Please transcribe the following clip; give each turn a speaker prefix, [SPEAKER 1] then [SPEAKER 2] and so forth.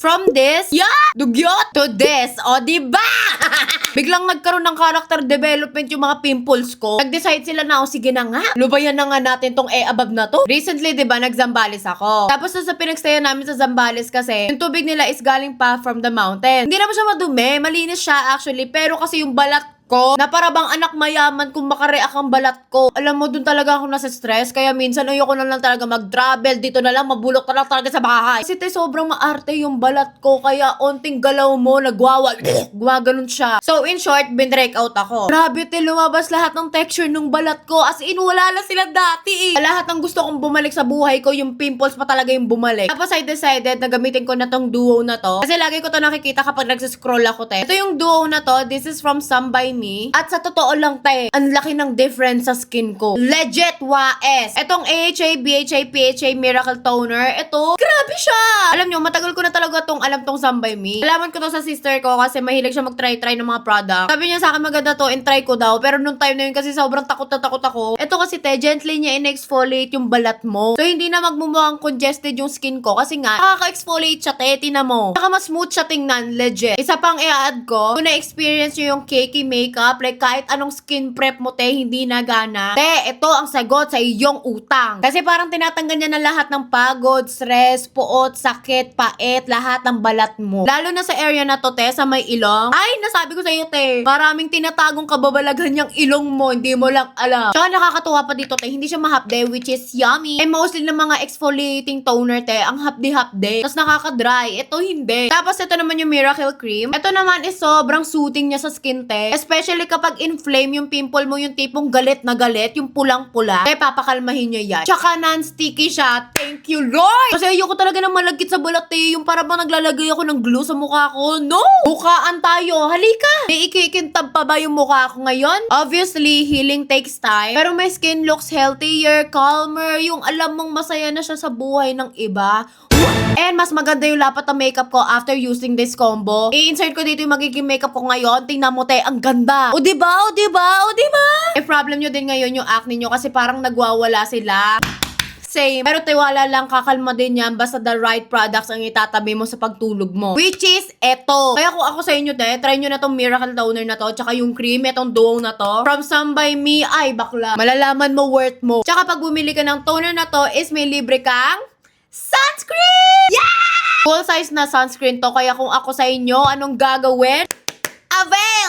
[SPEAKER 1] From this, dugyot to this. O, diba? Biglang nagkaroon ng character development yung mga pimples ko. Nag-decide sila na, sige na nga. Lubayan na nga natin tong above na to. Recently, diba, nag-Zambales ako. Tapos sa pinagstayan namin sa Zambales kasi, yung tubig nila is galing pa from the mountain. Hindi naman siya madumi. Malinis siya actually. Pero kasi yung balat ko, na para bang anak mayaman kung makareact ang balat ko. Alam mo, dun talaga ako nasa stress. Kaya minsan, ayoko na lang talaga mag-travel. Dito na lang, mabulok na lang talaga sa bahay. Kasi sobrang maarte yung balat ko. Kaya onting galaw mo, gumaganon siya. So, in short, binrake out ako. Grabe, lumabas lahat ng texture ng balat ko. As in, wala na sila dati eh. Lahat ng gusto kong bumalik sa buhay ko, yung pimples pa talaga yung bumalik. Tapos I decided na gamitin ko na tong duo na to. Kasi lagi ko to nakikita kapag nagsiscroll ako, te. Ito yung duo na to. This is from Some By Me. At sa totoo lang, te, ang laki ng difference sa skin ko. Legit, waes. Etong AHA, BHA, PHA Miracle Toner, ito, grabe siya. Alam nyo, matagal ko na talaga alam tong Some By Me. Alaman ko to sa sister ko kasi mahilig siya mag-try ng mga product. Sabi niya sa akin, maganda to and try ko daw. Pero nung time na yun kasi sobrang takot na takot ako. Ito kasi, te, gently niya in-exfoliate yung balat mo. So, hindi na magmumukhang congested yung skin ko kasi nga, nakaka-exfoliate siya, te, tina mo. Saka mas smooth siya tingnan, legit. Isa pang i-add ko, kung na-experience nyo yung cakey makeup, like kahit anong skin prep mo, te, hindi nagana. Te, ito ang sagot sa iyong utang. Kasi parang tinatanggal niya na lahat ng pagod, stress, puot, sakit, pait, lahat ng balat mo. Lalo na sa area na to, te, sa may ilong. Ay, nasabi ko sa iyo, te, maraming tinatagong kababalaghan yung ilong mo, hindi mo lang alam. Tsaka nakakatuwa pa dito, te, hindi siya mahapde, which is yummy. And mostly ng mga exfoliating toner, te, ang hapde-hapde. Tapos nakaka-dry. Ito hindi. Tapos ito naman yung Miracle Cream. Ito naman is sobrang soothing niya sa skin, te. Especially kapag inflame yung pimple mo, yung tipong galit na galit, yung pulang-pula, te, papakalmahin niya yan. Tsaka non-sticky siya. Thank you, Lord! Kasi ayoko talaga ng malagkit sa balat, te. Yung para bang naglalagay ako ng glue sa mukha ko. No! Mukhaan tayo. Halika! May ikikintab pa ba yung mukha ko ngayon? Obviously, healing takes time. Pero my skin looks healthier, calmer, yung alam mong masaya na siya sa buhay ng iba. And mas maganda yung lapat ng makeup ko after using this combo. I-insert ko dito yung magiging makeup ko ngayon. Tingnan mo, te, ang ganda. O diba? O diba? O diba? Eh, problem nyo din ngayon yung acne nyo kasi parang nagwawala sila. Same. Pero tiwala lang, kakalma din yan basta the right products ang itatabi mo sa pagtulog mo. Which is, eto. Kaya kung ako sa inyo, te, try nyo na tong Miracle Toner na to, tsaka yung cream, etong duo na to. From Some By Me, ay bakla. Malalaman mo worth mo. Tsaka pag bumili ka ng toner na to, is may libre kang sunscreen! Yeah! Full size na sunscreen to, kaya kung ako sa inyo, anong gagawin? Avail!